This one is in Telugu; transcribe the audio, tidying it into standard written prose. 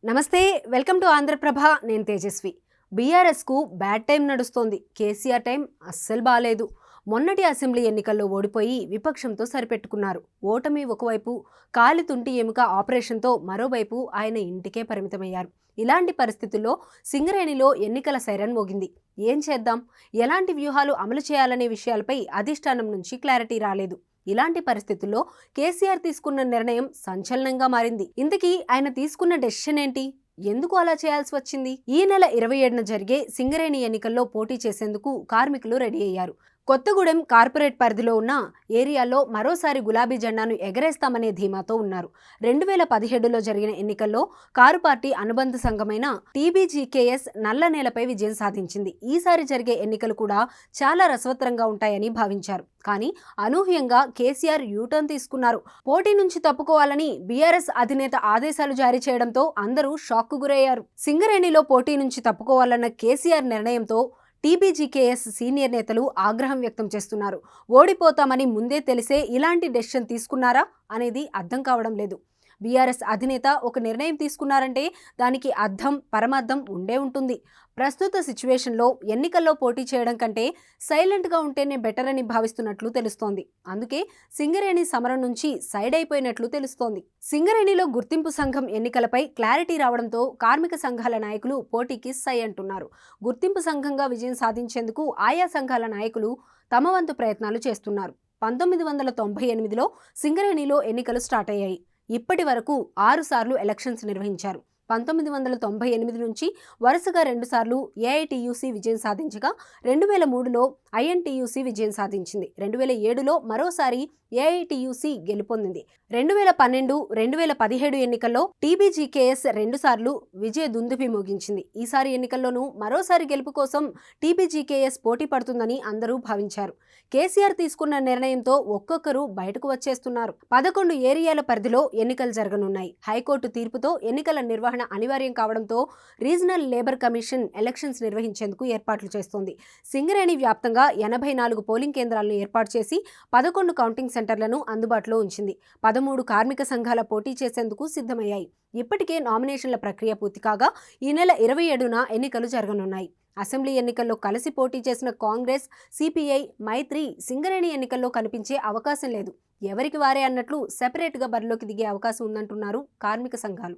నమస్తే, వెల్కమ్ టు ఆంధ్రప్రభ. నేను తేజస్వి. బీఆర్ఎస్కు బ్యాడ్ టైం నడుస్తోంది. కేసీఆర్ టైం అస్సలు బాలేదు. మొన్నటి అసెంబ్లీ ఎన్నికల్లో ఓడిపోయి విపక్షంతో సరిపెట్టుకున్నారు. ఓటమి ఒకవైపు, కాలితుంటి ఎముక ఆపరేషన్తో మరోవైపు ఆయన ఇంటికే పరిమితమయ్యారు. ఇలాంటి పరిస్థితుల్లో సింగరేణిలో ఎన్నికల సైరన్ మోగింది. ఏం చేద్దాం, ఎలాంటి వ్యూహాలు అమలు చేయాలనే విషయాలపై అధిష్టానం నుంచి క్లారిటీ రాలేదు. ఇలాంటి పరిస్థితుల్లో కేసీఆర్ తీసుకున్న నిర్ణయం సంచలనంగా మారింది. ఇంతకీ ఆయన తీసుకున్న డెసిషన్ ఏంటి? ఎందుకు అలా చేయాల్సి వచ్చింది? ఈ నెల 27న జరిగే సింగరేణి ఎన్నికల్లో పోటీ చేసేందుకు కార్మికులు రెడీ అయ్యారు. కొత్తగూడెం కార్పొరేట్ పరిధిలో ఉన్న ఏరియాల్లో మరోసారి గులాబీ జెండాను ఎగరేస్తామనే ధీమాతో ఉన్నారు. 2017లో జరిగిన ఎన్నికల్లో కారు పార్టీ అనుబంధ సంఘమైన టీబీజీకేఎస్ నల్ల నేలపై విజయం సాధించింది. ఈసారి జరిగే ఎన్నికలు కూడా చాలా రసవత్తరంగా ఉంటాయని భావించారు. కానీ అనూహ్యంగా కేసీఆర్ యూటర్న్ తీసుకున్నారు. పోటీ నుంచి తప్పుకోవాలని బీఆర్ఎస్ అధినేత ఆదేశాలు జారీ చేయడంతో అందరూ షాక్కు గురయ్యారు. సింగరేణిలో పోటీ నుంచి తప్పుకోవాలన్న కేసీఆర్ నిర్ణయంతో టీబీజీకేఎస్ సీనియర్ నేతలు ఆగ్రహం వ్యక్తం చేస్తున్నారు. ఓడిపోతామని ముందే తెలిసే ఇలాంటి డెసిషన్ తీసుకున్నారా అనేది అర్థం కావడం లేదు. బీఆర్ఎస్ అధినేత ఒక నిర్ణయం తీసుకున్నారంటే దానికి అర్థం, పరమార్థం ఉండే ఉంటుంది. ప్రస్తుత సిచ్యువేషన్లో ఎన్నికల్లో పోటీ చేయడం కంటే సైలెంట్గా ఉంటేనే బెటర్ అని భావిస్తున్నట్లు తెలుస్తోంది. అందుకే సింగరేణి సమరం నుంచి సైడ్ అయిపోయినట్లు తెలుస్తోంది. సింగరేణిలో గుర్తింపు సంఘం ఎన్నికలపై క్లారిటీ రావడంతో కార్మిక సంఘాల నాయకులు పోటీకి సై అంటున్నారు. గుర్తింపు సంఘంగా విజయం సాధించేందుకు ఆయా సంఘాల నాయకులు తమ వంతు ప్రయత్నాలు చేస్తున్నారు. 1998లో సింగరేణిలో ఎన్నికలు స్టార్ట్ అయ్యాయి. ఇప్పటి వరకు 6 సార్లు ఎలక్షన్స్ నిర్వహించారు. 1998 నుంచి వరుసగా 2 సార్లు ఏఐటీయూసీ విజయం సాధించగా 2003లో ఐఎన్టీయూసీ విజయం సాధించింది. 2007లో మరోసారి ఏఐటీయూసీ గెలుపొందింది. 2012, 2017 ఎన్నికల్లో టీబీజీకేఎస్ 2 సార్లు విజయ దుందుభి మోగించింది. ఈసారి ఎన్నికల్లోనూ మరోసారి గెలుపు కోసం టీబీజీకేఎస్ పోటీ పడుతుందని అందరూ భావించారు. కేసీఆర్ తీసుకున్న నిర్ణయంతో ఒక్కొక్కరు బయటకు వచ్చేస్తున్నారు. 11 ఏరియాల పరిధిలో ఎన్నికలు జరగనున్నాయి. హైకోర్టు తీర్పుతో ఎన్నికల నిర్వహణ అనివార్యం కావడంతో రీజనల్ లేబర్ కమిషన్ ఎలక్షన్స్ నిర్వహించేందుకు ఏర్పాట్లు చేస్తోంది. సింగరేణి వ్యాప్తంగా 84 పోలింగ్ కేంద్రాలను ఏర్పాటు చేసి 11 కౌంటింగ్ సెంటర్లను అందుబాటులో ఉంచింది. 13 కార్మిక సంఘాల పోటీ చేసేందుకు సిద్ధమయ్యాయి. ఇప్పటికే నామినేషన్ల ప్రక్రియ పూర్తి కాగా ఈ నెల 27న ఎన్నికలు జరగనున్నాయి. అసెంబ్లీ ఎన్నికల్లో కలిసి పోటీ చేసిన కాంగ్రెస్, సిపిఐ, మైత్రి సింగరేణి ఎన్నికల్లో కనిపించే అవకాశం లేదు. ఎవరికి వారే అన్నట్లు సెపరేట్గా బరిలోకి దిగే అవకాశం ఉందంటున్నారు కార్మిక సంఘాలు.